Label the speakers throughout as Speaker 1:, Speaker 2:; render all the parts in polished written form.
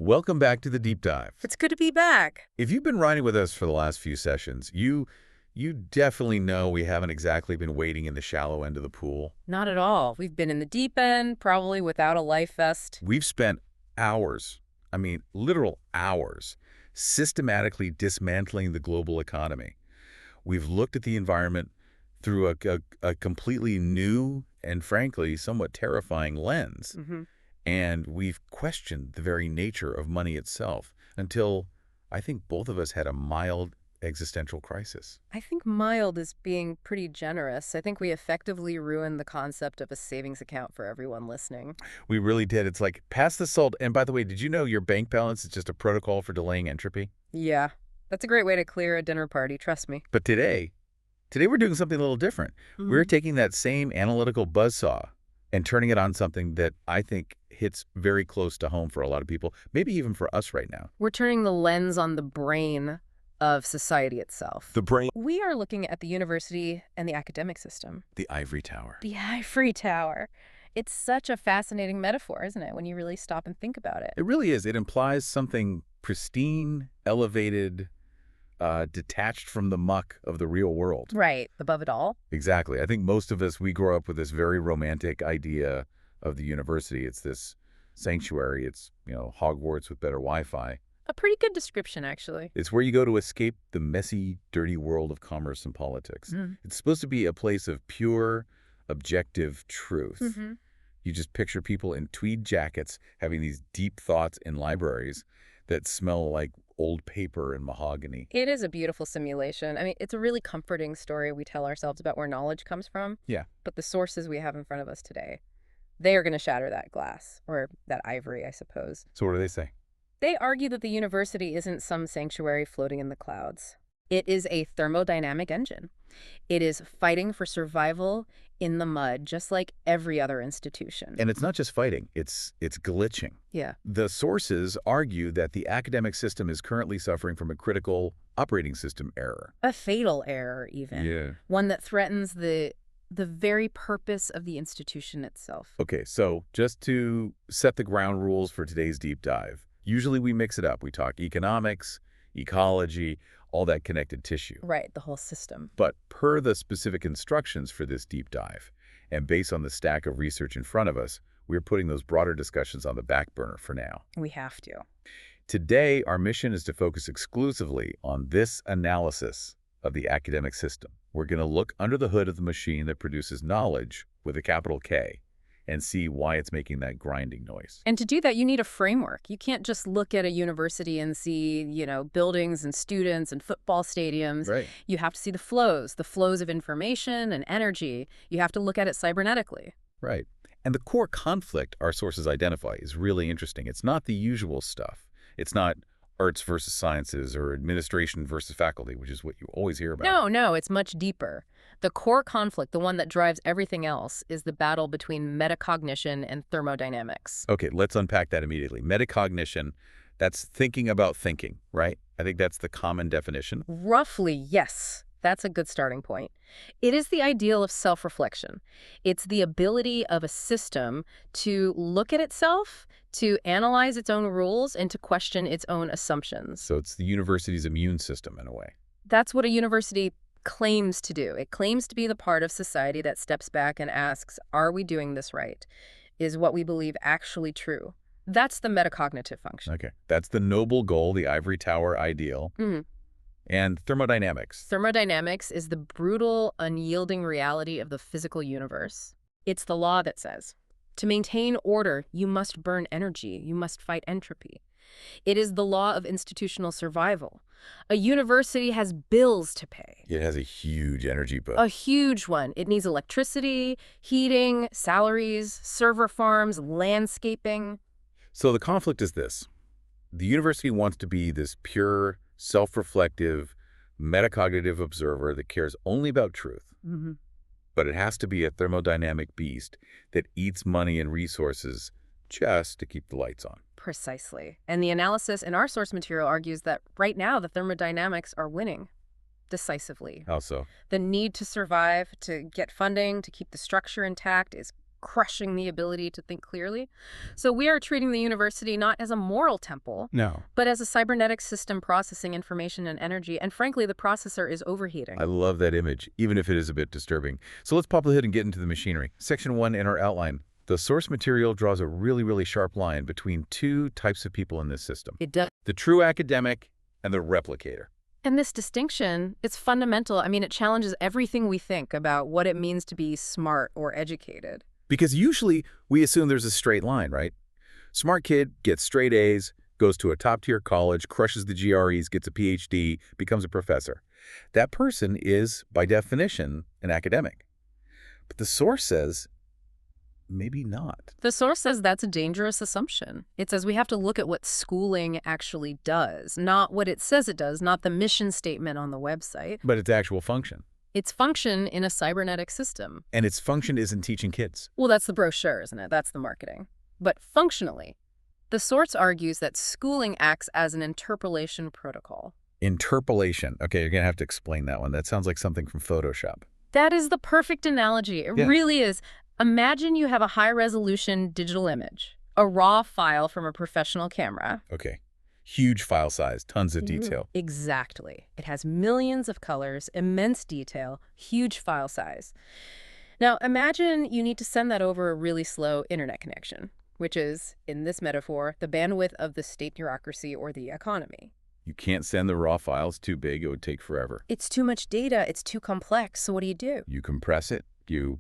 Speaker 1: Welcome back to the Deep Dive.
Speaker 2: It's good to be back.
Speaker 1: If you've been riding with us for the last few sessions, you definitely know we haven't exactly been wading in the shallow end of the pool.
Speaker 2: Not at all. We've been in the deep end, probably without a life vest.
Speaker 1: We've spent hours, I mean literal hours, systematically dismantling the global economy. We've looked at the environment through a completely new and frankly somewhat terrifying lens. And we've questioned the very nature of money itself until I think both of us had a mild existential crisis.
Speaker 2: I think mild is being pretty generous. I think we effectively ruined the concept of a savings account for everyone listening.
Speaker 1: We really did. It's like, pass the salt. And by the way, did you know your bank balance is just a protocol for delaying entropy?
Speaker 2: Yeah, that's a great way to clear a dinner party, trust me.
Speaker 1: But today we're doing something a little different. We're taking that same analytical buzzsaw and turning it on something that I think hits very close to home for a lot of people, maybe even for us right now.
Speaker 2: We're turning the lens on the brain of society itself.
Speaker 1: The brain.
Speaker 2: We are looking at the university and the academic system.
Speaker 1: The ivory tower.
Speaker 2: The ivory tower. It's such a fascinating metaphor, isn't it, when you really stop and think about it?
Speaker 1: It really is. It implies something pristine, elevated, detached from the muck of the real world.
Speaker 2: Right, above it all.
Speaker 1: Exactly. I think most of us, we grow up with this very romantic idea of the university. It's this sanctuary. It's, Hogwarts with better Wi-Fi.
Speaker 2: A pretty good description, actually.
Speaker 1: It's where you go to escape the messy, dirty world of commerce and politics. It's supposed to be a place of pure, objective truth. You just picture people in tweed jackets having these deep thoughts in libraries that smell like old paper and mahogany.
Speaker 2: It is a beautiful simulation. I mean, it's a really comforting story we tell ourselves about where knowledge comes from.
Speaker 1: Yeah.
Speaker 2: But the sources we have in front of us today, they are going to shatter that glass, or that ivory, I suppose.
Speaker 1: So what do they say?
Speaker 2: They argue that the university isn't some sanctuary floating in the clouds. It is a thermodynamic engine. It is fighting for survival in the mud, just like every other institution.
Speaker 1: And it's not just fighting, it's glitching.
Speaker 2: Yeah.
Speaker 1: The sources argue that the academic system is currently suffering from a critical operating system error.
Speaker 2: A fatal error, even.
Speaker 1: Yeah.
Speaker 2: One that threatens the very purpose of the institution itself.
Speaker 1: Okay, so just to set the ground rules for today's deep dive, usually we mix it up. We talk economics, ecology, all that connected tissue.
Speaker 2: Right, the whole system.
Speaker 1: But per the specific instructions for this deep dive, and based on the stack of research in front of us, we're putting those broader discussions on the back burner for now.
Speaker 2: We have to.
Speaker 1: Today, our mission is to focus exclusively on this analysis of the academic system. We're going to look under the hood of the machine that produces knowledge with a capital K and see why it's making that grinding noise.
Speaker 2: And to do that, you need a framework. You can't just look at a university and see, buildings and students and football stadiums.
Speaker 1: Right.
Speaker 2: You have to see the flows of information and energy. You have to look at it cybernetically.
Speaker 1: Right. And the core conflict our sources identify is really interesting. It's not the usual stuff. It's not arts versus sciences or administration versus faculty, which is what you always hear about.
Speaker 2: No, it's much deeper. The core conflict, the one that drives everything else, is the battle between metacognition and thermodynamics.
Speaker 1: Okay, let's unpack that immediately. Metacognition, that's thinking about thinking, right? I think that's the common definition.
Speaker 2: Roughly, yes. That's a good starting point. It is the ideal of self-reflection. It's the ability of a system to look at itself, to analyze its own rules, and to question its own assumptions.
Speaker 1: So it's the university's immune system in a way.
Speaker 2: That's what a university claims to do. It claims to be the part of society that steps back and asks, are we doing this right? Is what we believe actually true? That's the metacognitive function.
Speaker 1: Okay, that's the noble goal, the ivory tower ideal. And thermodynamics.
Speaker 2: Thermodynamics is the brutal, unyielding reality of the physical universe. It's the law that says, to maintain order, you must burn energy, you must fight entropy. It is the law of institutional survival. A university has bills to pay.
Speaker 1: It has a huge energy bill.
Speaker 2: A huge one. It needs electricity, heating, salaries, server farms, landscaping.
Speaker 1: So the conflict is this. The university wants to be this pure, self-reflective, metacognitive observer that cares only about truth. But it has to be a thermodynamic beast that eats money and resources just to keep the lights on.
Speaker 2: Precisely. And the analysis in our source material argues that right now the thermodynamics are winning decisively.
Speaker 1: How so?
Speaker 2: The need to survive, to get funding, to keep the structure intact is crushing the ability to think clearly. So we are treating the university not as a moral temple,
Speaker 1: No.
Speaker 2: but as a cybernetic system processing information and energy, and frankly, the processor is overheating.
Speaker 1: I love that image, even if it is a bit disturbing. So let's pop ahead and get into the machinery. Section 1 in our outline. The source material draws a really, really sharp line between two types of people in this system.
Speaker 2: It does.
Speaker 1: The true academic and the replicator.
Speaker 2: And this distinction, it's fundamental. I mean, it challenges everything we think about what it means to be smart or educated.
Speaker 1: Because usually we assume there's a straight line, right? Smart kid gets straight A's, goes to a top-tier college, crushes the GREs, gets a PhD, becomes a professor. That person is, by definition, an academic. But the source says, maybe not.
Speaker 2: The source says that's a dangerous assumption. It says we have to look at what schooling actually does, not what it says it does, not the mission statement on the website.
Speaker 1: But its actual function.
Speaker 2: Its function in a cybernetic system.
Speaker 1: And its function isn't teaching kids.
Speaker 2: Well, that's the brochure, isn't it? That's the marketing. But functionally, the source argues that schooling acts as an interpolation protocol.
Speaker 1: Interpolation. Okay, you're going to have to explain that one. That sounds like something from Photoshop.
Speaker 2: That is the perfect analogy. It really is. Imagine you have a high-resolution digital image, a raw file from a professional camera.
Speaker 1: Okay. Huge file size, tons of detail.
Speaker 2: Exactly. It has millions of colors, immense detail, huge file size. Now, imagine you need to send that over a really slow internet connection, which is, in this metaphor, the bandwidth of the state bureaucracy or the economy.
Speaker 1: You can't send the raw files too big. It would take forever.
Speaker 2: It's too much data. It's too complex. So what do?
Speaker 1: You compress it. You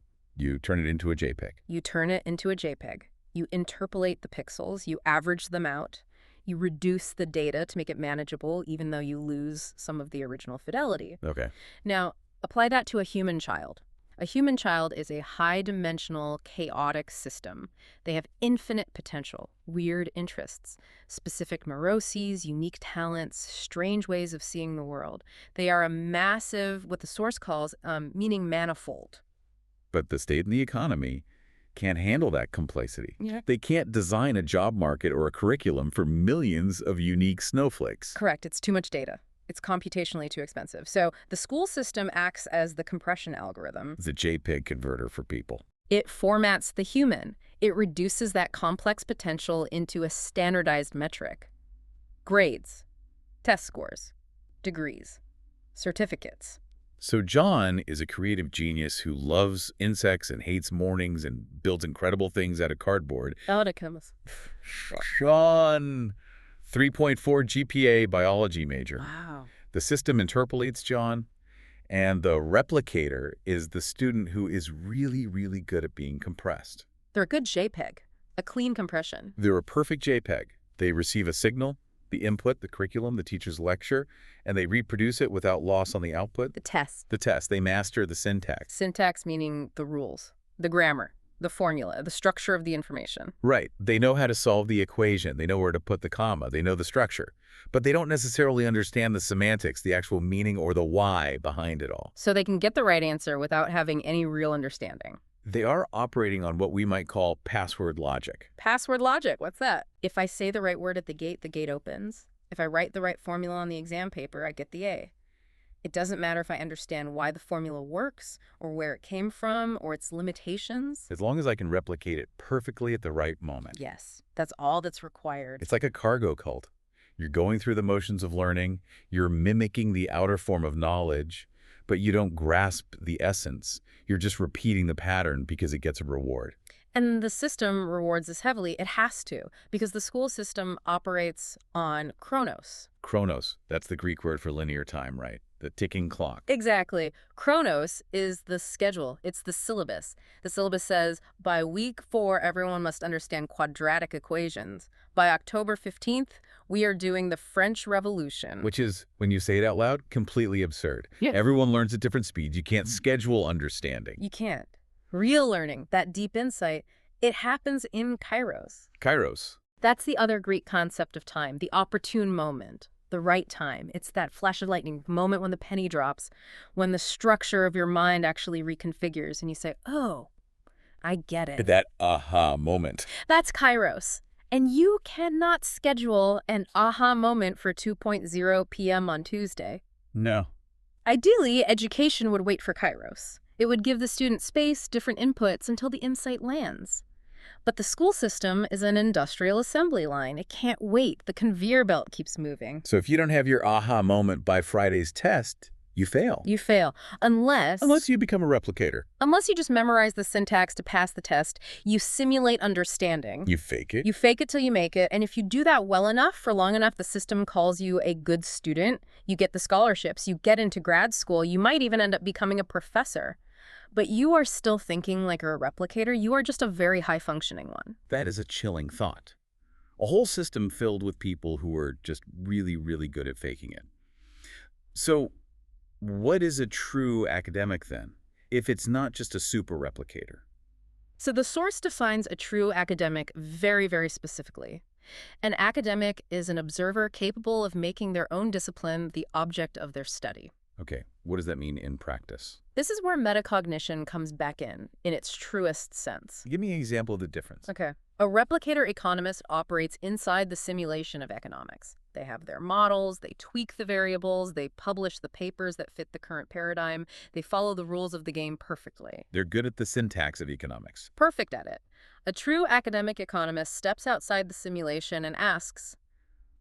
Speaker 1: turn it into a JPEG.
Speaker 2: You turn it into a JPEG. You interpolate the pixels. You average them out. You reduce the data to make it manageable, even though you lose some of the original fidelity.
Speaker 1: Okay.
Speaker 2: Now, apply that to a human child. A human child is a high-dimensional, chaotic system. They have infinite potential, weird interests, specific neuroses, unique talents, strange ways of seeing the world. They are a massive, what the source calls, meaning manifold.
Speaker 1: But the state and the economy can't handle that complexity.
Speaker 2: Yeah.
Speaker 1: They can't design a job market or a curriculum for millions of unique snowflakes.
Speaker 2: Correct. It's too much data. It's computationally too expensive. So the school system acts as the compression algorithm.
Speaker 1: It's a JPEG converter for people.
Speaker 2: It formats the human. It reduces that complex potential into a standardized metric. Grades, test scores, degrees, certificates.
Speaker 1: So John is a creative genius who loves insects and hates mornings and builds incredible things out of cardboard.
Speaker 2: Chemist.
Speaker 1: John, 3.4 GPA biology major.
Speaker 2: Wow.
Speaker 1: The system interpolates John, and the replicator is the student who is really, really good at being compressed.
Speaker 2: They're a good JPEG, a clean compression.
Speaker 1: They're a perfect JPEG. They receive a signal, the input, the curriculum, the teacher's lecture, and they reproduce it without loss on the output.
Speaker 2: The test.
Speaker 1: The test. They master the syntax.
Speaker 2: Syntax meaning the rules, the grammar, the formula, the structure of the information.
Speaker 1: Right. They know how to solve the equation. They know where to put the comma. They know the structure. But they don't necessarily understand the semantics, the actual meaning or the why behind it all.
Speaker 2: So they can get the right answer without having any real understanding.
Speaker 1: They are operating on what we might call password logic.
Speaker 2: Password logic, what's that? If I say the right word at the gate opens. If I write the right formula on the exam paper, I get the A. It doesn't matter if I understand why the formula works or where it came from or its limitations.
Speaker 1: As long as I can replicate it perfectly at the right moment.
Speaker 2: Yes, that's all that's required.
Speaker 1: It's like a cargo cult. You're going through the motions of learning, you're mimicking the outer form of knowledge, but you don't grasp the essence. You're just repeating the pattern because it gets a reward.
Speaker 2: And the system rewards this heavily. It has to, because the school system operates on chronos.
Speaker 1: Chronos, that's the Greek word for linear time, right? The ticking clock.
Speaker 2: Exactly. Chronos is the schedule. It's the syllabus. The syllabus says, by week 4, everyone must understand quadratic equations. By October 15th, we are doing the French Revolution.
Speaker 1: Which is, when you say it out loud, completely absurd.
Speaker 2: Yeah.
Speaker 1: Everyone learns at different speeds. You can't schedule understanding.
Speaker 2: You can't. Real learning, that deep insight, it happens in kairos.
Speaker 1: Kairos.
Speaker 2: That's the other Greek concept of time, the opportune moment, the right time. It's that flash of lightning moment when the penny drops, when the structure of your mind actually reconfigures and you say, oh, I get it.
Speaker 1: That aha moment.
Speaker 2: That's kairos. And you cannot schedule an aha moment for 2:00 p.m. on Tuesday.
Speaker 1: No.
Speaker 2: Ideally, education would wait for kairos. It would give the student space, different inputs until the insight lands. But the school system is an industrial assembly line. It can't wait. The conveyor belt keeps moving.
Speaker 1: So if you don't have your aha moment by Friday's test, you fail.
Speaker 2: You fail.
Speaker 1: Unless you become a replicator.
Speaker 2: Unless you just memorize the syntax to pass the test, you simulate understanding.
Speaker 1: You fake it.
Speaker 2: You fake it till you make it, and if you do that well enough, for long enough, the system calls you a good student. You get the scholarships, you get into grad school, you might even end up becoming a professor. But you are still thinking like you're a replicator. You are just a very high-functioning one.
Speaker 1: That is a chilling thought. A whole system filled with people who are just really, really good at faking it. So what is a true academic then, if it's not just a super replicator?
Speaker 2: So the source defines a true academic very, very specifically. An academic is an observer capable of making their own discipline the object of their study.
Speaker 1: Okay, what does that mean in practice?
Speaker 2: This is where metacognition comes back in its truest sense.
Speaker 1: Give me an example of the difference.
Speaker 2: Okay. A replicator economist operates inside the simulation of economics. They have their models, they tweak the variables, they publish the papers that fit the current paradigm, they follow the rules of the game perfectly.
Speaker 1: They're good at the syntax of economics.
Speaker 2: Perfect at it. A true academic economist steps outside the simulation and asks,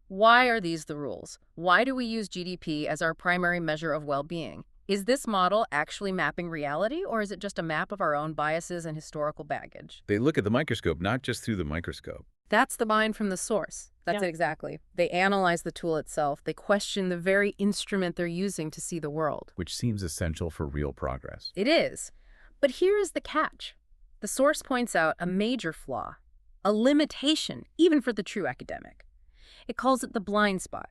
Speaker 2: why are these the rules? Why do we use GDP as our primary measure of well-being? Is this model actually mapping reality, or is it just a map of our own biases and historical baggage?
Speaker 1: They look at the microscope, not just through the microscope.
Speaker 2: That's the mind from the source. That's it exactly. They analyze the tool itself. They question the very instrument they're using to see the world.
Speaker 1: Which seems essential for real progress.
Speaker 2: It is. But here is the catch. The source points out a major flaw, a limitation, even for the true academic. It calls it the blind spot,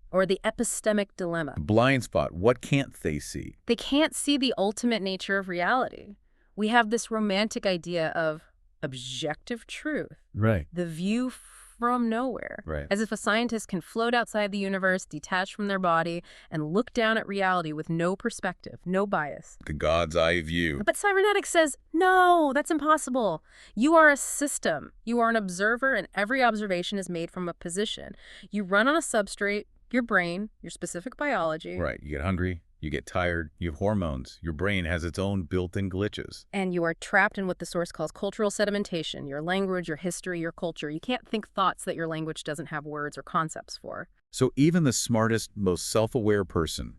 Speaker 2: or the epistemic dilemma.
Speaker 1: Blind spot, what can't they see?
Speaker 2: They can't see the ultimate nature of reality. We have this romantic idea of objective truth.
Speaker 1: Right.
Speaker 2: The view from nowhere.
Speaker 1: Right.
Speaker 2: As if a scientist can float outside the universe, detached from their body, and look down at reality with no perspective, no bias.
Speaker 1: The God's eye view.
Speaker 2: But cybernetic says, no, that's impossible. You are a system. You are an observer, and every observation is made from a position. You run on a substrate, your brain, your specific biology.
Speaker 1: Right. You get hungry, you get tired, you have hormones. Your brain has its own built-in glitches.
Speaker 2: And you are trapped in what the source calls cultural sedimentation, your language, your history, your culture. You can't think thoughts that your language doesn't have words or concepts for.
Speaker 1: So even the smartest, most self-aware person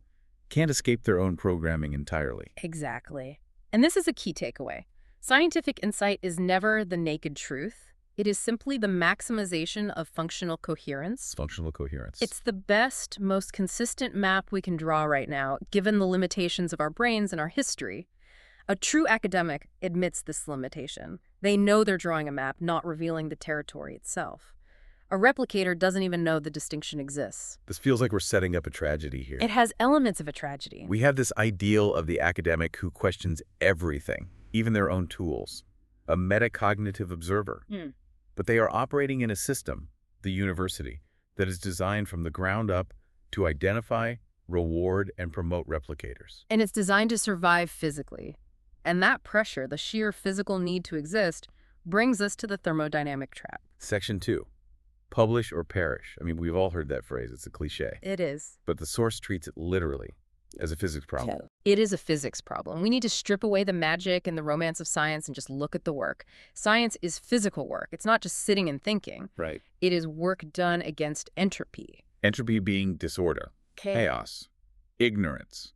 Speaker 1: can't escape their own programming entirely.
Speaker 2: Exactly. And this is a key takeaway. Scientific insight is never the naked truth. It is simply the maximization of functional coherence.
Speaker 1: Functional coherence.
Speaker 2: It's the best, most consistent map we can draw right now, given the limitations of our brains and our history. A true academic admits this limitation. They know they're drawing a map, not revealing the territory itself. A replicator doesn't even know the distinction exists.
Speaker 1: This feels like we're setting up a tragedy here.
Speaker 2: It has elements of a tragedy.
Speaker 1: We have this ideal of the academic who questions everything, even their own tools. A metacognitive observer. But they are operating in a system, the university, that is designed from the ground up to identify, reward, and promote replicators.
Speaker 2: And it's designed to survive physically. And that pressure, the sheer physical need to exist, brings us to the thermodynamic trap.
Speaker 1: Section 2. Publish or perish. I mean, we've all heard that phrase. It's a cliche.
Speaker 2: It is.
Speaker 1: But the source treats it literally as a physics problem.
Speaker 2: It is a physics problem. We need to strip away the magic and the romance of science and just look at the work. Science is physical work. It's not just sitting and thinking.
Speaker 1: Right.
Speaker 2: It is work done against entropy.
Speaker 1: Entropy being disorder, chaos, ignorance,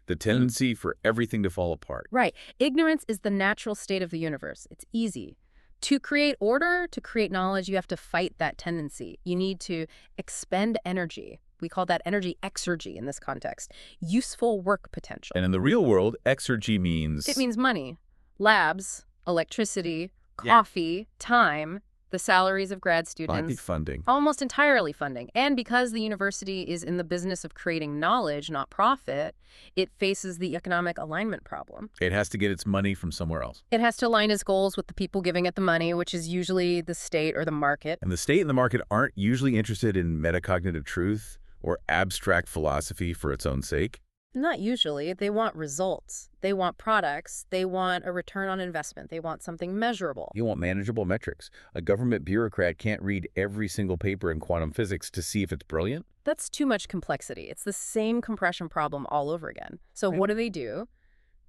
Speaker 1: the tendency for everything to fall apart.
Speaker 2: Right. Ignorance is the natural state of the universe. It's easy. To create order, to create knowledge, you have to fight that tendency. You need to expend energy. We call that energy exergy in this context. Useful work potential.
Speaker 1: And in the real world, exergy means...
Speaker 2: It means money. Labs, electricity, coffee, time, the salaries of grad students.
Speaker 1: Funding.
Speaker 2: Almost entirely funding. And because the university is in the business of creating knowledge, not profit, it faces the economic alignment problem.
Speaker 1: It has to get its money from somewhere else.
Speaker 2: It has to align its goals with the people giving it the money, which is usually the state or the market.
Speaker 1: And the state and the market aren't usually interested in metacognitive truth or abstract philosophy for its own sake.
Speaker 2: Not usually. They want results. They want products. They want a return on investment. They want something measurable.
Speaker 1: You want manageable metrics. A government bureaucrat can't read every single paper in quantum physics to see if it's brilliant.
Speaker 2: That's too much complexity. It's the same compression problem all over again. So what do?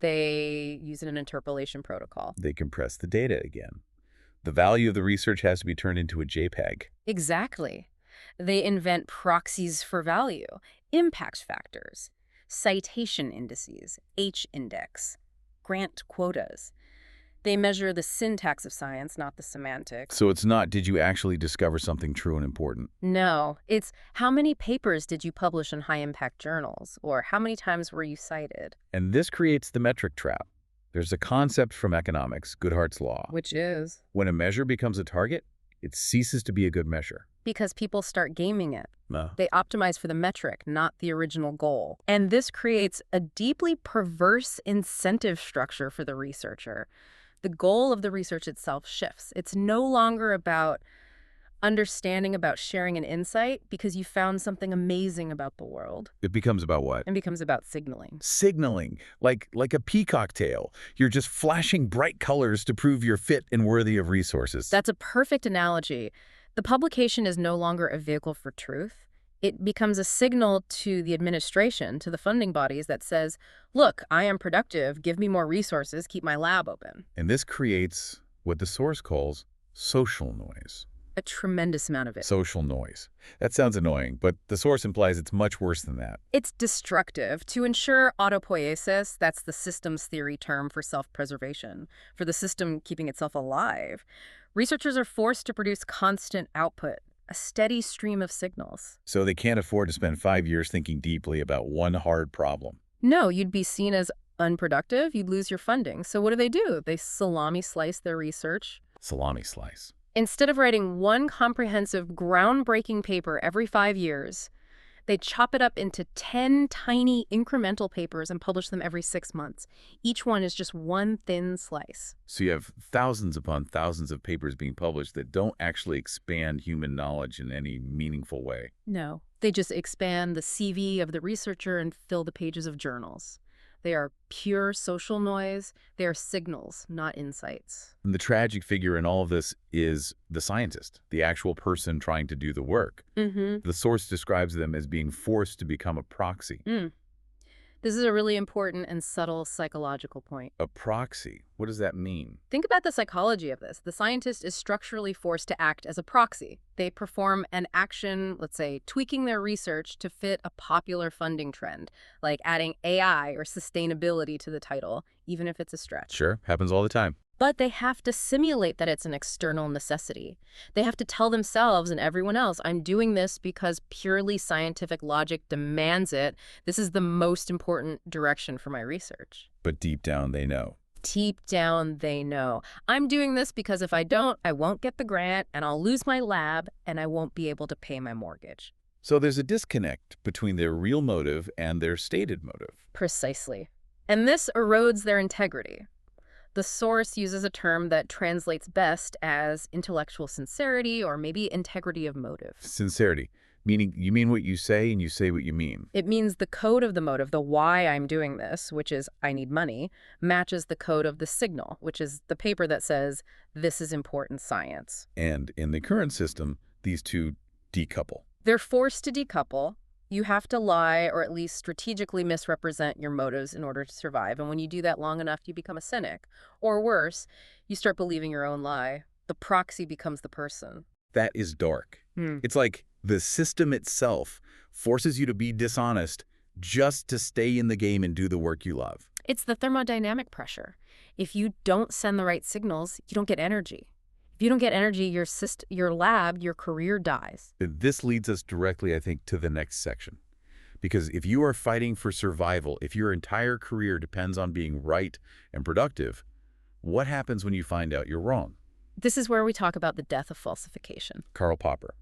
Speaker 2: They use an interpolation protocol.
Speaker 1: They compress the data again. The value of the research has to be turned into a JPEG.
Speaker 2: Exactly. They invent proxies for value, impact factors, citation indices, H-index, grant quotas. They measure the syntax of science, not the semantics.
Speaker 1: So it's not, did you actually discover something true and important?
Speaker 2: No, it's how many papers did you publish in high-impact journals, or how many times were you cited?
Speaker 1: And this creates the metric trap. There's a concept from economics, Goodhart's law.
Speaker 2: Which is?
Speaker 1: When a measure becomes a target, it ceases to be a good measure.
Speaker 2: Because people start gaming it.
Speaker 1: No.
Speaker 2: They optimize for the metric, not the original goal. And this creates a deeply perverse incentive structure for the researcher. The goal of the research itself shifts. It's no longer about understanding, about sharing an insight because you found something amazing about the world.
Speaker 1: It becomes about what?
Speaker 2: It becomes about signaling.
Speaker 1: Signaling, like a peacock tail. You're just flashing bright colors to prove you're fit and worthy of resources.
Speaker 2: That's a perfect analogy. The publication is no longer a vehicle for truth. It becomes a signal to the administration, to the funding bodies that says, look, I am productive, give me more resources, keep my lab open.
Speaker 1: And this creates what the source calls social noise.
Speaker 2: A tremendous amount of it.
Speaker 1: Social noise. That sounds annoying, but the source implies it's much worse than that.
Speaker 2: It's destructive. To ensure autopoiesis, that's the systems theory term for self-preservation, for the system keeping itself alive, researchers are forced to produce constant output, a steady stream of signals.
Speaker 1: So they can't afford to spend 5 years thinking deeply about one hard problem.
Speaker 2: No, you'd be seen as unproductive, you'd lose your funding. So what do? They salami slice their research.
Speaker 1: Salami slice.
Speaker 2: Instead of writing one comprehensive, groundbreaking paper every 5 years, they chop it up into 10 tiny incremental papers and publish them every 6 months. Each one is just one thin slice.
Speaker 1: So you have thousands upon thousands of papers being published that don't actually expand human knowledge in any meaningful way.
Speaker 2: No, they just expand the CV of the researcher and fill the pages of journals. They are pure social noise. They are signals, not insights.
Speaker 1: And the tragic figure in all of this is the scientist, the actual person trying to do the work. The source describes them as being forced to become a proxy.
Speaker 2: This is a really important and subtle psychological point.
Speaker 1: A proxy? What does that mean?
Speaker 2: Think about the psychology of this. The scientist is structurally forced to act as a proxy. They perform an action, let's say, tweaking their research to fit a popular funding trend, like adding AI or sustainability to the title, even if it's a stretch.
Speaker 1: Sure, happens all the time.
Speaker 2: But they have to simulate that it's an external necessity. They have to tell themselves and everyone else, I'm doing this because purely scientific logic demands it. This is the most important direction for my research.
Speaker 1: But deep down, they know.
Speaker 2: Deep down, they know. I'm doing this because if I don't, I won't get the grant and I'll lose my lab and I won't be able to pay my mortgage.
Speaker 1: So there's a disconnect between their real motive and their stated motive.
Speaker 2: Precisely. And this erodes their integrity. The source uses a term that translates best as intellectual sincerity or maybe integrity of motive.
Speaker 1: Sincerity, meaning you mean what you say and you say what you mean.
Speaker 2: It means the code of the motive, the why I'm doing this, which is I need money, matches the code of the signal, which is the paper that says this is important science.
Speaker 1: And in the current system, these two decouple.
Speaker 2: They're forced to decouple. You have to lie or at least strategically misrepresent your motives in order to survive. And when you do that long enough, you become a cynic. Or worse, you start believing your own lie. The proxy becomes the person.
Speaker 1: That is dark. It's like the system itself forces you to be dishonest just to stay in the game and do the work you love.
Speaker 2: It's the thermodynamic pressure. If you don't send the right signals, you don't get energy. If you don't get energy, your lab, your career dies.
Speaker 1: This leads us directly, I think, to the next section. Because if you are fighting for survival, if your entire career depends on being right and productive, what happens when you find out you're wrong?
Speaker 2: This is where we talk about the death of falsification.
Speaker 1: Karl Popper.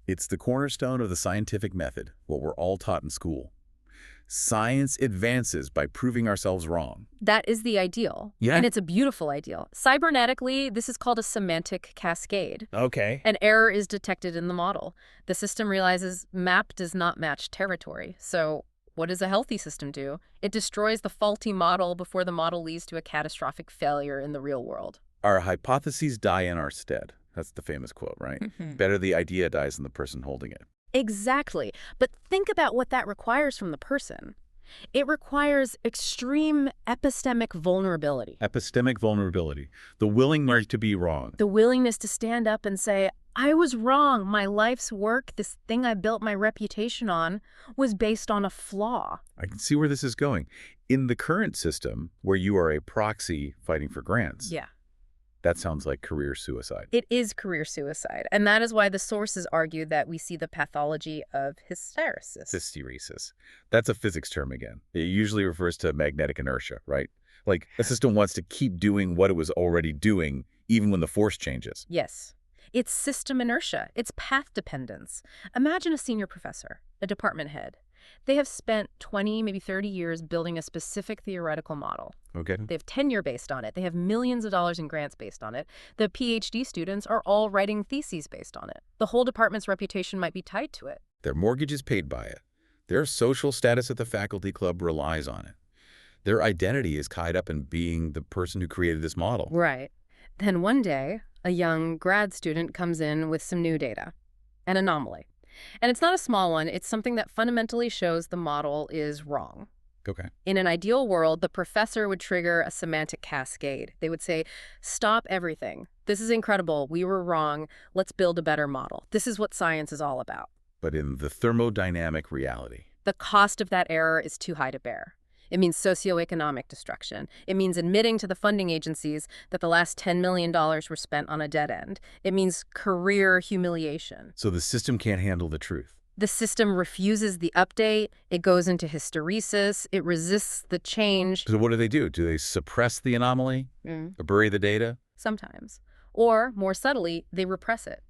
Speaker 1: It's the cornerstone of the scientific method, what we're all taught in school. Science advances by proving ourselves wrong.
Speaker 2: That is the ideal.
Speaker 1: Yeah.
Speaker 2: And it's a beautiful ideal. Cybernetically, this is called a semantic cascade.
Speaker 1: Okay.
Speaker 2: An error is detected in the model. The system realizes map does not match territory. So what does a healthy system do? It destroys the faulty model before the model leads to a catastrophic failure in the real world.
Speaker 1: Our hypotheses die in our stead. That's the famous quote, right? Better the idea dies than the person holding it.
Speaker 2: Exactly. But think about what that requires from the person. It requires extreme epistemic vulnerability.
Speaker 1: Epistemic vulnerability, the willingness to be wrong.
Speaker 2: The willingness to stand up and say, I was wrong. My life's work, this thing I built my reputation on, was based on a flaw.
Speaker 1: I can see where this is going. In the current system, where you are a proxy fighting for grants,
Speaker 2: Yeah.
Speaker 1: that sounds like career suicide.
Speaker 2: It is career suicide, and that is why the sources argue that we see the pathology of hysteresis.
Speaker 1: Hysteresis. That's a physics term again. It usually refers to magnetic inertia, right? Like a system wants to keep doing what it was already doing, even when the force changes.
Speaker 2: Yes. It's system inertia. It's path dependence. Imagine a senior professor, a department head. They have spent 20, maybe 30 years building a specific theoretical model.
Speaker 1: Okay.
Speaker 2: They have tenure based on it. They have millions of dollars in grants based on it. The PhD students are all writing theses based on it. The whole department's reputation might be tied to it.
Speaker 1: Their mortgage is paid by it. Their social status at the faculty club relies on it. Their identity is tied up in being the person who created this model.
Speaker 2: Right. Then one day, a young grad student comes in with some new data, an anomaly. And it's not a small one. It's something that fundamentally shows the model is wrong.
Speaker 1: Okay.
Speaker 2: In an ideal world, the professor would trigger a semantic cascade. They would say, stop everything. This is incredible. We were wrong. Let's build a better model. This is what science is all about.
Speaker 1: But in the thermodynamic reality,
Speaker 2: The cost of that error is too high to bear. It means socioeconomic destruction. It means admitting to the funding agencies that the last $10 million were spent on a dead end. It means career humiliation.
Speaker 1: so the system can't handle the truth.
Speaker 2: The system refuses the update. It goes into hysteresis. It resists the change.
Speaker 1: So what do? Do they suppress the anomaly or bury the data?
Speaker 2: Sometimes. Or, more subtly, they repress it.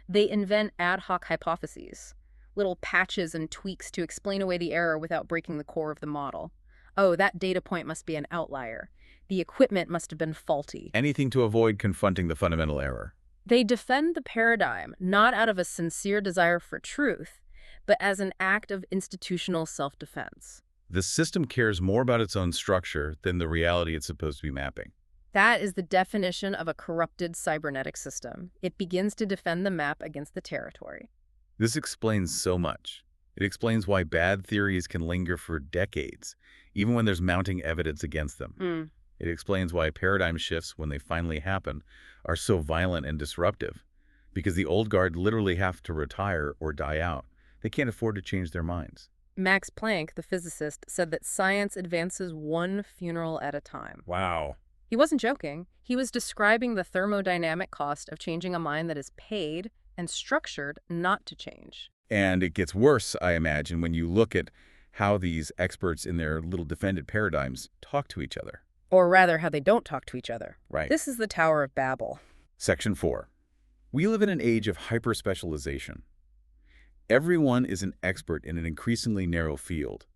Speaker 2: They invent ad hoc hypotheses, little patches and tweaks to explain away the error without breaking the core of the model. Oh, that data point must be an outlier. The equipment must have been faulty.
Speaker 1: Anything to avoid confronting the fundamental error.
Speaker 2: They defend the paradigm not out of a sincere desire for truth, but as an act of institutional self-defense.
Speaker 1: The system cares more about its own structure than the reality it's supposed to be mapping.
Speaker 2: That is the definition of a corrupted cybernetic system. It begins to defend the map against the territory.
Speaker 1: This explains so much. It explains why bad theories can linger for decades, even when there's mounting evidence against them. It explains why paradigm shifts, when they finally happen, are so violent and disruptive, because the old guard literally have to retire or die out. They can't afford to change their minds.
Speaker 2: Max Planck, the physicist, said that science advances one funeral at a time.
Speaker 1: Wow.
Speaker 2: He wasn't joking. He was describing the thermodynamic cost of changing a mind that is paid and structured not to change.
Speaker 1: And it gets worse, I imagine, when you look at how these experts in their little defended paradigms talk to each other.
Speaker 2: Or rather, how they don't talk to each other.
Speaker 1: Right.
Speaker 2: This is the Tower of Babel.
Speaker 1: Section 4. We live in an age of hyper-specialization. Everyone is an expert in an increasingly narrow field.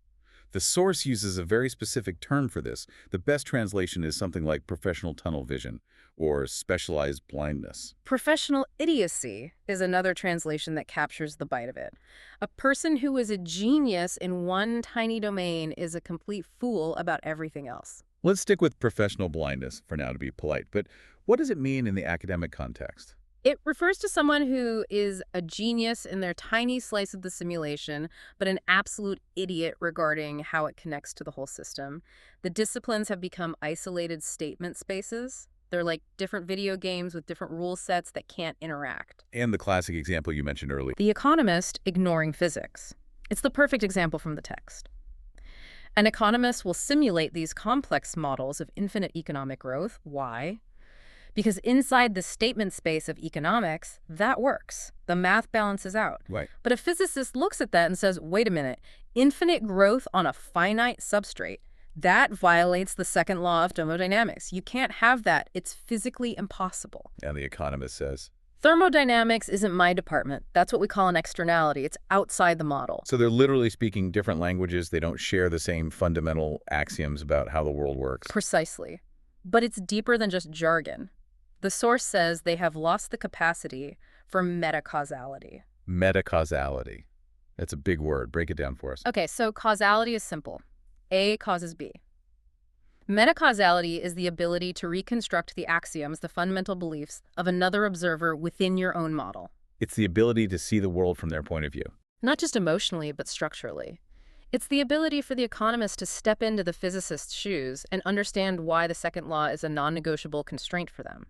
Speaker 1: The source uses a very specific term for this. The best translation is something like professional tunnel vision or specialized blindness.
Speaker 2: Professional idiocy is another translation that captures the bite of it. A person who is a genius in one tiny domain is a complete fool about everything else.
Speaker 1: Let's stick with professional blindness for now to be polite, but what does it mean in the academic context?
Speaker 2: It refers to someone who is a genius in their tiny slice of the simulation, but an absolute idiot regarding how it connects to the whole system. The disciplines have become isolated statement spaces. They're like different video games with different rule sets that can't interact.
Speaker 1: And the classic example you mentioned earlier.
Speaker 2: The economist ignoring physics. It's the perfect example from the text. An economist will simulate these complex models of infinite economic growth. Why? Because inside the statement space of economics, that works. The math balances out.
Speaker 1: Right.
Speaker 2: But a physicist looks at that and says, wait a minute, infinite growth on a finite substrate, that violates the second law of thermodynamics. You can't have that. It's physically impossible.
Speaker 1: And the economist says.
Speaker 2: Thermodynamics isn't my department. That's what we call an externality. It's outside the model.
Speaker 1: So they're literally speaking different languages. They don't share the same fundamental axioms about how the world works.
Speaker 2: Precisely. But it's deeper than just jargon. The source says they have lost the capacity for metacausality.
Speaker 1: Metacausality. That's a big word. Break it down for us.
Speaker 2: Okay, so causality is simple. A causes B. Metacausality is the ability to reconstruct the axioms, the fundamental beliefs, of another observer within your own model.
Speaker 1: It's the ability to see the world from their point of view.
Speaker 2: Not just emotionally, but structurally. It's the ability for the economist to step into the physicist's shoes and understand why the second law is a non-negotiable constraint for them.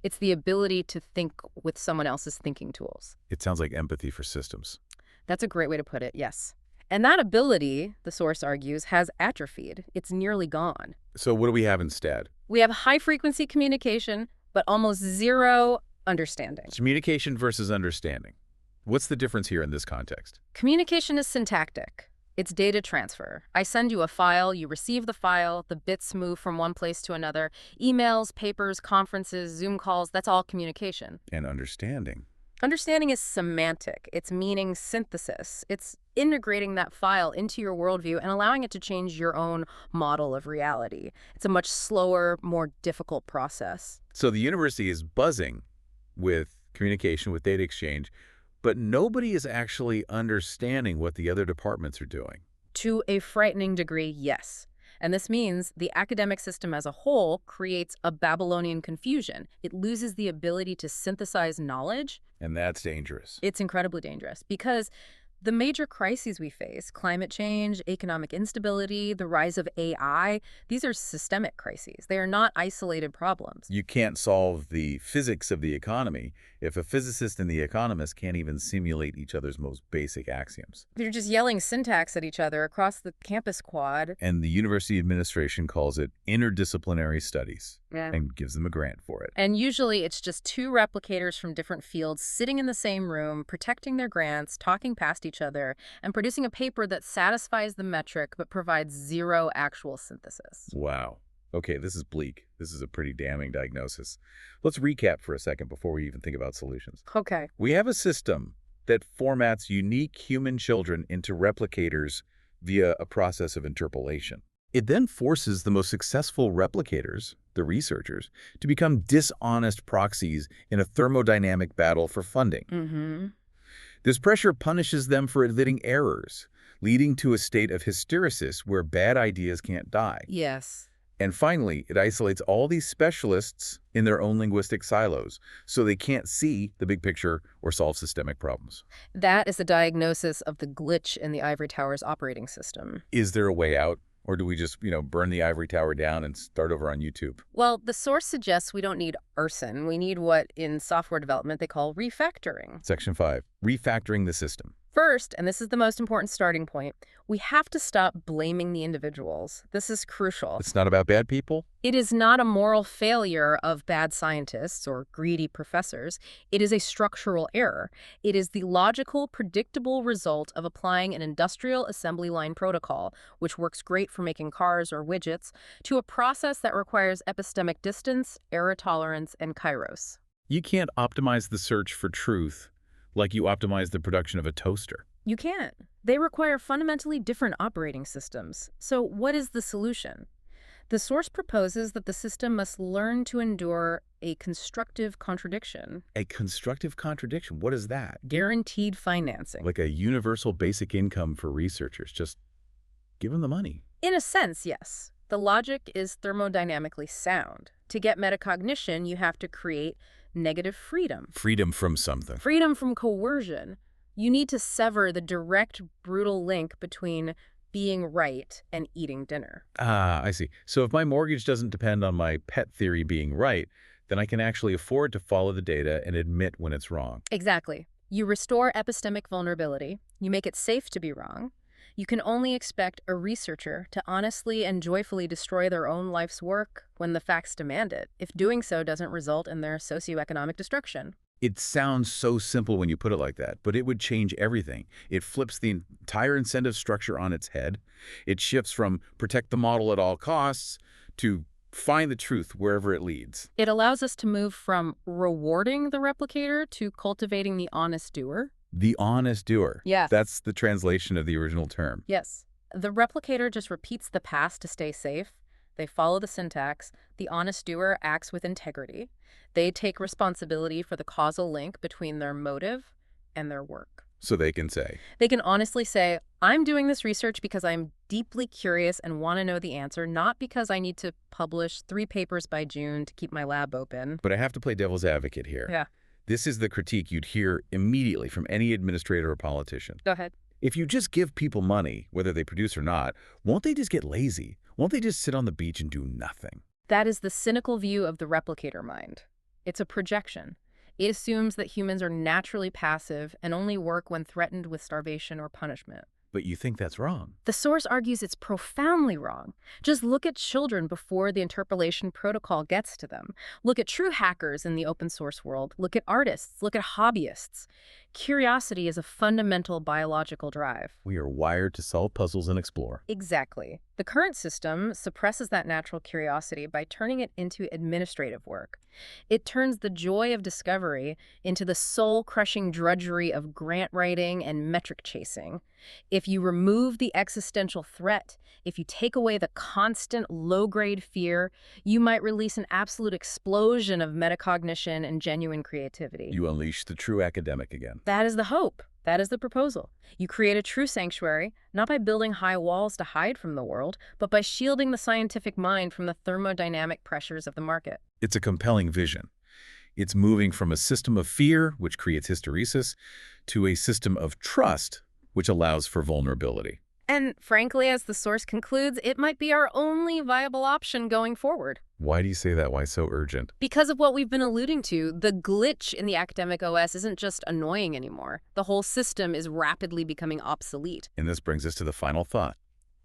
Speaker 2: It's the ability to think with someone else's thinking tools.
Speaker 1: It sounds like empathy for systems.
Speaker 2: That's a great way to put it, yes. And that ability, the source argues, has atrophied. It's nearly gone.
Speaker 1: So what do we have instead?
Speaker 2: We have high-frequency communication, but almost zero understanding.
Speaker 1: Communication versus understanding. What's the difference here in this context?
Speaker 2: Communication is syntactic. It's data transfer. I send you a file, you receive the file, the bits move from one place to another. Emails, papers, conferences, Zoom calls, that's all communication.
Speaker 1: And understanding.
Speaker 2: Understanding is semantic. It's meaning synthesis. It's integrating that file into your worldview and allowing it to change your own model of reality. It's a much slower, more difficult process.
Speaker 1: So the university is buzzing with communication, with data exchange, but nobody is actually understanding what the other departments are doing.
Speaker 2: To a frightening degree, yes. And this means the academic system as a whole creates a Babylonian confusion. It loses the ability to synthesize knowledge.
Speaker 1: And that's dangerous.
Speaker 2: It's incredibly dangerous because the major crises we face, climate change, economic instability, the rise of AI, these are systemic crises. They are not isolated problems.
Speaker 1: You can't solve the physics of the economy if a physicist and the economist can't even simulate each other's most basic axioms.
Speaker 2: They're just yelling syntax at each other across the campus quad.
Speaker 1: And the university administration calls it interdisciplinary studies.
Speaker 2: Yeah.
Speaker 1: And gives them a grant for it.
Speaker 2: And usually it's just two replicators from different fields sitting in the same room, protecting their grants, talking past each other, and producing a paper that satisfies the metric but provides zero actual synthesis.
Speaker 1: Wow. Okay, this is bleak. This is a pretty damning diagnosis. Let's recap for a second before we even think about solutions.
Speaker 2: Okay.
Speaker 1: We have a system that formats unique human children into replicators via a process of interpolation. It then forces the most successful replicators, the researchers, to become dishonest proxies in a thermodynamic battle for funding. This pressure punishes them for admitting errors, leading to a state of hysteresis where bad ideas can't die.
Speaker 2: Yes.
Speaker 1: And finally, it isolates all these specialists in their own linguistic silos, so they can't see the big picture or solve systemic problems.
Speaker 2: That is the diagnosis of the glitch in the ivory tower's operating system.
Speaker 1: Is there a way out? Or do we just, burn the ivory tower down and start over on YouTube?
Speaker 2: Well, the source suggests we don't need arson. We need what in software development they call refactoring.
Speaker 1: Section 5, refactoring the system.
Speaker 2: First, and this is the most important starting point, we have to stop blaming the individuals. This is crucial.
Speaker 1: It's not about bad people?
Speaker 2: It is not a moral failure of bad scientists or greedy professors. It is a structural error. It is the logical, predictable result of applying an industrial assembly line protocol, which works great for making cars or widgets, to a process that requires epistemic distance, error tolerance, and kairos.
Speaker 1: You can't optimize the search for truth like you optimize the production of a toaster.
Speaker 2: You can't. They require fundamentally different operating systems. So what is the solution? The source proposes that the system must learn to endure a constructive contradiction.
Speaker 1: A constructive contradiction? What is that?
Speaker 2: Guaranteed financing.
Speaker 1: Like a universal basic income for researchers. Just give them the money.
Speaker 2: In a sense, yes. The logic is thermodynamically sound. To get metacognition, you have to create negative freedom.
Speaker 1: Freedom from something.
Speaker 2: Freedom from coercion. You need to sever the direct, brutal link between being right and eating dinner.
Speaker 1: Ah, I see. So if my mortgage doesn't depend on my pet theory being right, then I can actually afford to follow the data and admit when it's wrong.
Speaker 2: Exactly. You restore epistemic vulnerability. You make it safe to be wrong. You can only expect a researcher to honestly and joyfully destroy their own life's work when the facts demand it, if doing so doesn't result in their socioeconomic destruction.
Speaker 1: It sounds so simple when you put it like that, but it would change everything. It flips the entire incentive structure on its head. It shifts from protect the model at all costs to find the truth wherever it leads.
Speaker 2: It allows us to move from rewarding the replicator to cultivating the honest doer.
Speaker 1: The honest doer.
Speaker 2: Yes.
Speaker 1: That's the translation of the original term.
Speaker 2: Yes. The replicator just repeats the past to stay safe. They follow the syntax. The honest doer acts with integrity. They take responsibility for the causal link between their motive and their work.
Speaker 1: So they can say.
Speaker 2: They can honestly say, I'm doing this research because I'm deeply curious and want to know the answer, not because I need to publish 3 papers by June to keep my lab open.
Speaker 1: But I have to play devil's advocate here.
Speaker 2: Yeah.
Speaker 1: This is the critique you'd hear immediately from any administrator or politician.
Speaker 2: Go ahead.
Speaker 1: If you just give people money, whether they produce or not, won't they just get lazy? Won't they just sit on the beach and do nothing?
Speaker 2: That is the cynical view of the replicator mind. It's a projection. It assumes that humans are naturally passive and only work when threatened with starvation or punishment.
Speaker 1: But you think that's wrong.
Speaker 2: The source argues it's profoundly wrong. Just look at children before the interpolation protocol gets to them. Look at true hackers in the open source world. Look at artists. Look at hobbyists. Curiosity is a fundamental biological drive.
Speaker 1: We are wired to solve puzzles and explore.
Speaker 2: Exactly. The current system suppresses that natural curiosity by turning it into administrative work. It turns the joy of discovery into the soul-crushing drudgery of grant writing and metric chasing. If you remove the existential threat, if you take away the constant low-grade fear, you might release an absolute explosion of metacognition and genuine creativity.
Speaker 1: You unleash the true academic again.
Speaker 2: That is the hope. That is the proposal. You create a true sanctuary, not by building high walls to hide from the world, but by shielding the scientific mind from the thermodynamic pressures of the market.
Speaker 1: It's a compelling vision. It's moving from a system of fear, which creates hysteresis, to a system of trust, which allows for vulnerability.
Speaker 2: And frankly, as the source concludes, it might be our only viable option going forward.
Speaker 1: Why do you say that? Why so urgent?
Speaker 2: Because of what we've been alluding to, the glitch in the academic OS isn't just annoying anymore. The whole system is rapidly becoming obsolete.
Speaker 1: And this brings us to the final thought,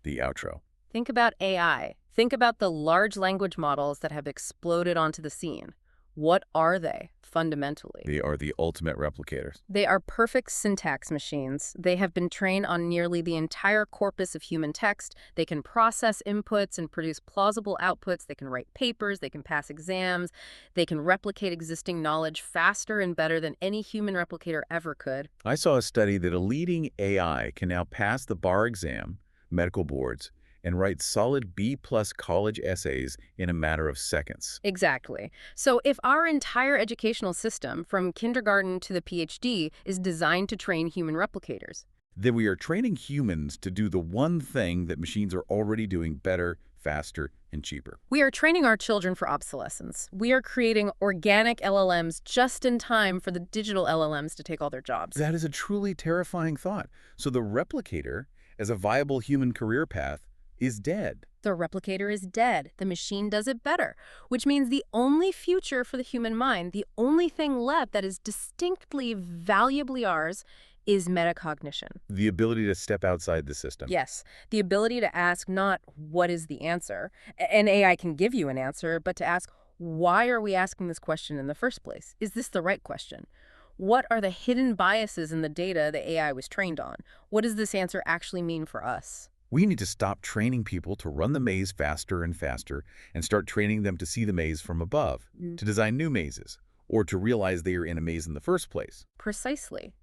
Speaker 1: the outro.
Speaker 2: Think about AI. Think about the large language models that have exploded onto the scene. What are they, fundamentally?
Speaker 1: They are the ultimate replicators.
Speaker 2: They are perfect syntax machines. They have been trained on nearly the entire corpus of human text. They can process inputs and produce plausible outputs. They can write papers. They can pass exams. They can replicate existing knowledge faster and better than any human replicator ever could.
Speaker 1: I saw a study that a leading AI can now pass the bar exam, medical boards, and write solid B+ college essays in a matter of seconds.
Speaker 2: Exactly. So if our entire educational system, from kindergarten to the PhD, is designed to train human replicators,
Speaker 1: Then we are training humans to do the one thing that machines are already doing better, faster, and cheaper.
Speaker 2: we are training our children for obsolescence. We are creating organic LLMs just in time for the digital LLMs to take all their jobs.
Speaker 1: That is a truly terrifying thought. So the replicator, as a viable human career path, is dead.
Speaker 2: The replicator is dead. The machine does it better, which means the only future for the human mind, the only thing left that is distinctly, valuably ours, is metacognition.
Speaker 1: The ability to step outside the system.
Speaker 2: Yes, the ability to ask not what is the answer, an AI can give you an answer, but to ask why are we asking this question in the first place? Is this the right question? What are the hidden biases in the data the AI was trained on? What does this answer actually mean for us?
Speaker 1: We need to stop training people to run the maze faster and faster and start training them to see the maze from above, to design new mazes, or to realize they are in a maze in the first place.
Speaker 2: Precisely.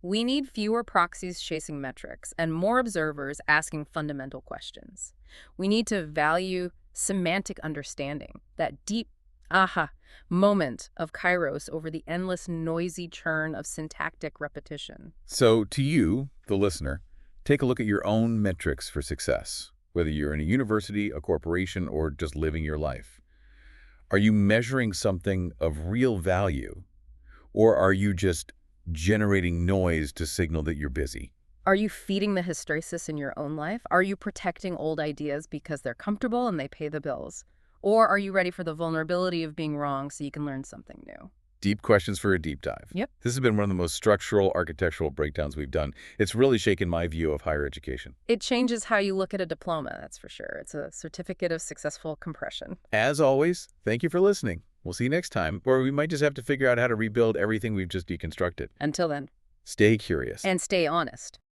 Speaker 2: We need fewer proxies chasing metrics and more observers asking fundamental questions. We need to value semantic understanding, that deep aha moment of kairos over the endless noisy churn of syntactic repetition.
Speaker 1: So to you, the listener, take a look at your own metrics for success, whether you're in a university, a corporation, or just living your life. Are you measuring something of real value, or are you just generating noise to signal that you're busy?
Speaker 2: Are you feeding the hysteresis in your own life? Are you protecting old ideas because they're comfortable and they pay the bills? Or are you ready for the vulnerability of being wrong so you can learn something new?
Speaker 1: Deep questions for a deep dive.
Speaker 2: Yep.
Speaker 1: This has been one of the most structural, architectural breakdowns we've done. It's really shaken my view of higher education.
Speaker 2: It changes how you look at a diploma, that's for sure. It's a certificate of successful compression.
Speaker 1: As always, thank you for listening. We'll see you next time, or we might just have to figure out how to rebuild everything we've just deconstructed.
Speaker 2: Until then.
Speaker 1: Stay curious.
Speaker 2: And stay honest.